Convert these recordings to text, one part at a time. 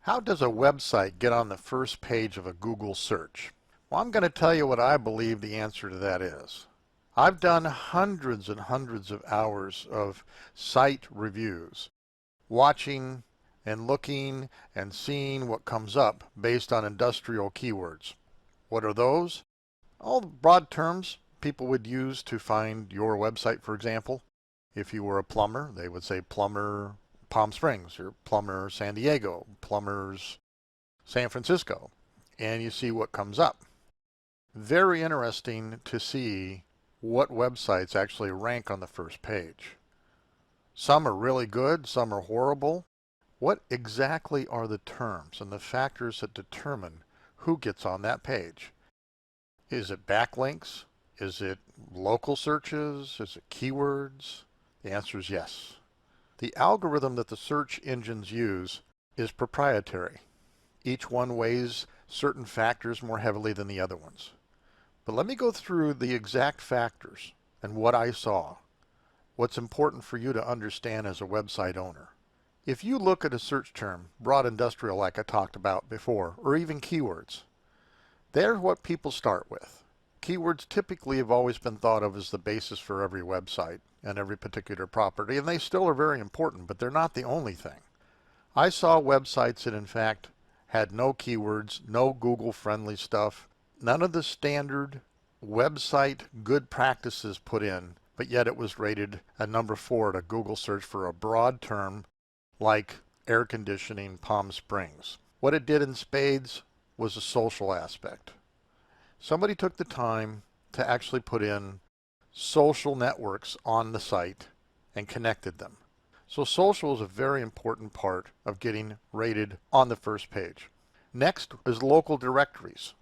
How does a website get on the first page of a Google search? Well, I'm going to tell you what I believe the answer to that is. I've done hundreds and hundreds of hours of site reviews, watching and looking and seeing what comes up based on industrial keywords. What are those? All the broad terms people would use to find your website, for example. If you were a plumber, they would say plumber Palm Springs or plumber San Diego, plumbers San Francisco, and you see what comes up. Very interesting to see what websites actually rank on the first page. Some are really good, some are horrible. What exactly are the terms and the factors that determine who gets on that page? Is it backlinks? Is it local searches? Is it keywords? The answer is yes. The algorithm that the search engines use is proprietary. Each one weighs certain factors more heavily than the other ones. But let me go through the exact factors and what I saw. What's important for you to understand as a website owner. If you look at a search term, broad industrial like I talked about before, or even keywords, they're what people start with. Keywords typically have always been thought of as the basis for every website and every particular property, and they still are very important, but they're not the only thing. I saw websites that in fact had no keywords, no Google-friendly stuff, none of the standard website good practices put in, but yet it was rated a number 4 at a Google search for a broad term like air conditioning Palm Springs. What it did in spades was a social aspect. Somebody took the time to actually put in social networks on the site and connected them. So social is a very important part of getting rated on the first page. Next is local directories.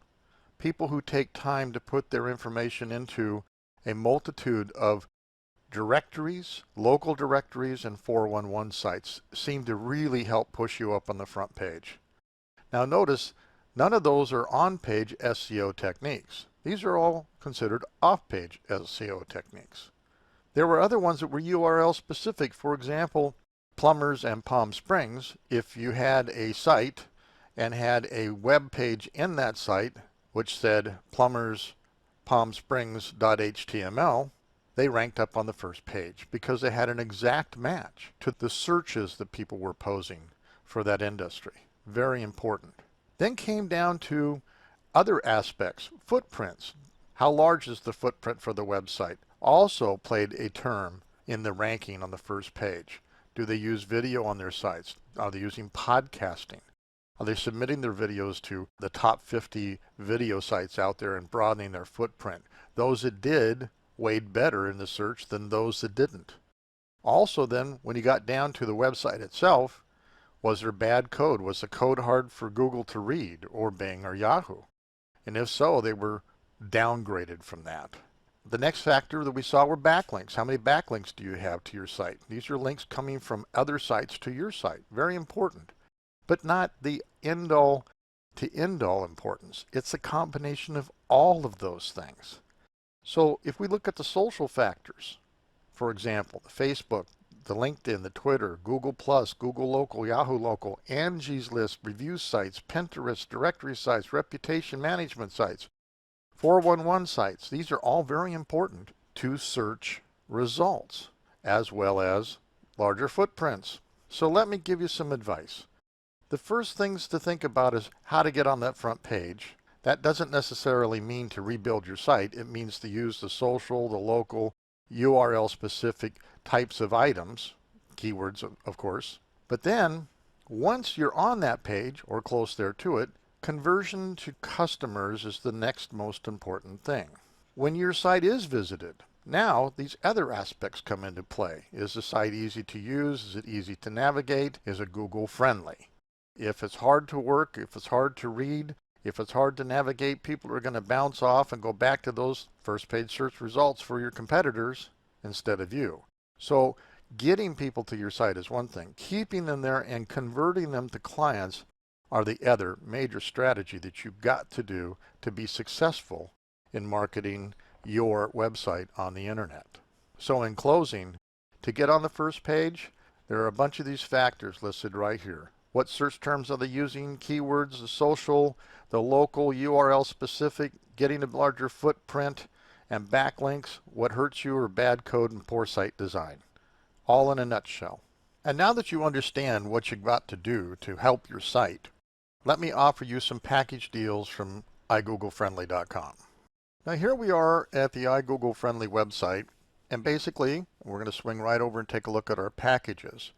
People who take time to put their information into a multitude of directories, local directories, and 411 sites seem to really help push you up on the front page. Now notice, none of those are on-page SEO techniques. These are all considered off-page SEO techniques. There were other ones that were URL specific. For example, plumbers and Palm Springs, if you had a site and had a web page in that site which said plumberspalmsprings.html, they ranked up on the first page because they had an exact match to the searches that people were posing for that industry. Very important. Then came down to other aspects, footprints. How large is the footprint for the website? Also played a term in the ranking on the first page. Do they use video on their sites? Are they using podcasting? Are they submitting their videos to the top 50 video sites out there and broadening their footprint? Those that did weighed better in the search than those that didn't. Also then, when you got down to the website itself, was there bad code? Was the code hard for Google to read, or Bing or Yahoo? And if so, they were downgraded from that. The next factor that we saw were backlinks. How many backlinks do you have to your site? These are links coming from other sites to your site. Very important, but not the end-all to end-all importance. It's a combination of all of those things. So if we look at the social factors, for example, the Facebook, the LinkedIn, the Twitter, Google+, Google Local, Yahoo Local, Angie's List, review sites, Pinterest, directory sites, reputation management sites, 411 sites. These are all very important to search results, as well as larger footprints. So let me give you some advice. The first things to think about is how to get on that front page. That doesn't necessarily mean to rebuild your site. It means to use the social, the local, URL-specific types of items, keywords, of course. But then, once you're on that page, or close there to it, conversion to customers is the next most important thing. When your site is visited, now these other aspects come into play. Is the site easy to use? Is it easy to navigate? Is it Google friendly? If it's hard to work, if it's hard to read, if it's hard to navigate, people are going to bounce off and go back to those first page search results for your competitors instead of you. So getting people to your site is one thing. Keeping them there and converting them to clients are the other major strategy that you've got to do to be successful in marketing your website on the internet. So in closing, to get on the first page, there are a bunch of these factors listed right here. What search terms are they using? Keywords, the social, the local, URL specific, getting a larger footprint, and backlinks, what hurts you are bad code and poor site design. All in a nutshell. And now that you understand what you've got to do to help your site, let me offer you some package deals from iGoogleFriendly.com. Now here we are at the iGoogleFriendly website, and basically we're going to swing right over and take a look at our packages.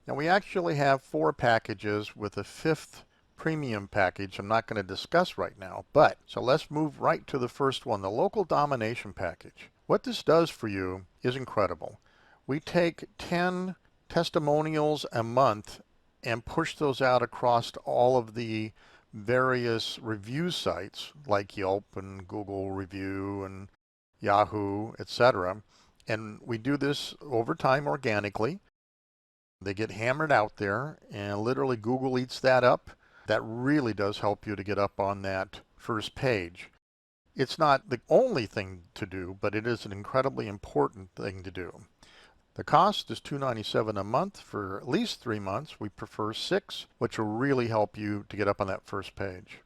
Now we actually have 4 packages with a 5th premium package I'm not going to discuss right now, but so let's move right to the first one, the local domination package. What this does for you is incredible. We take 10 testimonials a month and push those out across all of the various review sites like Yelp and Google Review and Yahoo, etc. And we do this over time organically. They get hammered out there, and literally Google eats that up. That really does help you to get up on that first page. It's not the only thing to do, but it is an incredibly important thing to do. The cost is $2.97 a month for at least 3 months. We prefer 6, which will really help you to get up on that first page.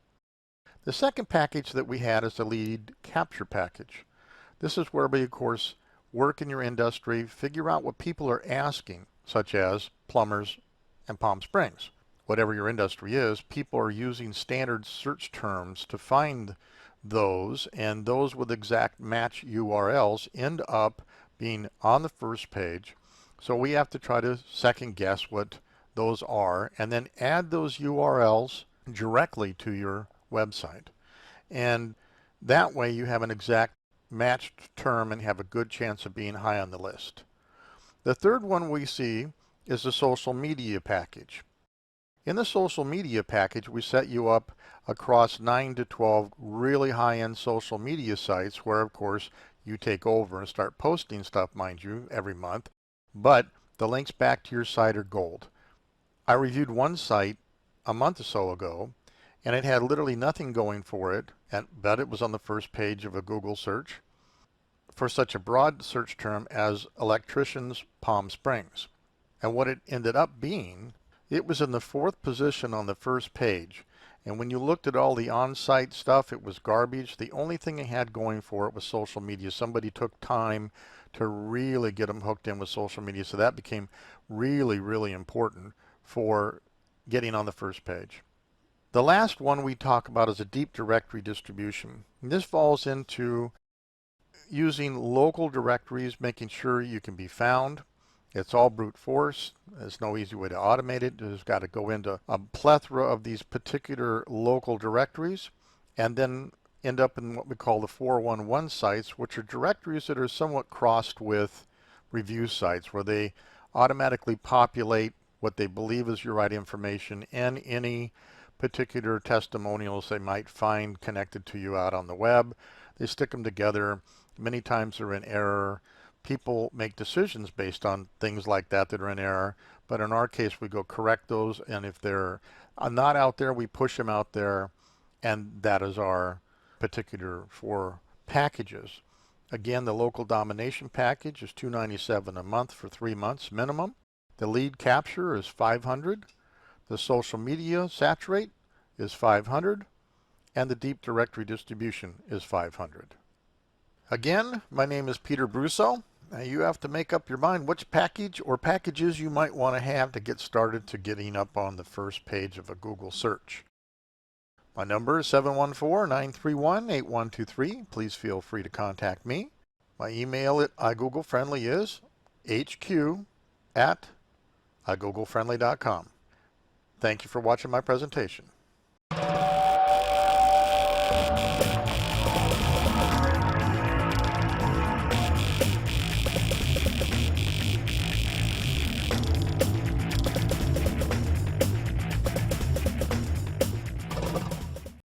The second package that we had is the lead capture package. This is where we, of course, work in your industry, figure out what people are asking, such as plumbers and Palm Springs. Whatever your industry is, people are using standard search terms to find those, and those with exact match URLs end up being on the first page. So we have to try to second guess what those are and then add those URLs directly to your website. And that way you have an exact matched term and have a good chance of being high on the list. The third one we see is the social media package. In the social media package, we set you up across 9 to 12 really high-end social media sites where, of course, you take over and start posting stuff, mind you, every month. But the links back to your site are gold. I reviewed one site a month or so ago, and it had literally nothing going for it, but it was on the first page of a Google search for such a broad search term as electricians Palm Springs. And what it ended up being, it was in the 4th position on the first page. And when you looked at all the on-site stuff, it was garbage. The only thing it had going for it was social media. Somebody took time to really get them hooked in with social media. So that became really, really important for getting on the first page. The last one we talk about is a deep directory distribution. And this falls into using local directories, making sure you can be found. It's all brute force. There's no easy way to automate it. You've got to go into a plethora of these particular local directories and then end up in what we call the 411 sites, which are directories that are somewhat crossed with review sites where they automatically populate what they believe is your right information and any particular testimonials they might find connected to you out on the web. They stick them together. Many times they're in error. People make decisions based on things like that that are in error. But in our case, we go correct those. And if they're not out there, we push them out there. And that is our particular 4 packages. Again, the local domination package is $2.97 a month for 3 months minimum. The lead capture is $500. The social media saturate is $500. And the deep directory distribution is $500. Again, my name is Peter Brusso. Now you have to make up your mind which package or packages you might want to have to get started to getting up on the first page of a Google search. My number is 714-931-8123. Please feel free to contact me. My email at iGoogleFriendly is hq@iGoogleFriendly.com. Thank you for watching my presentation.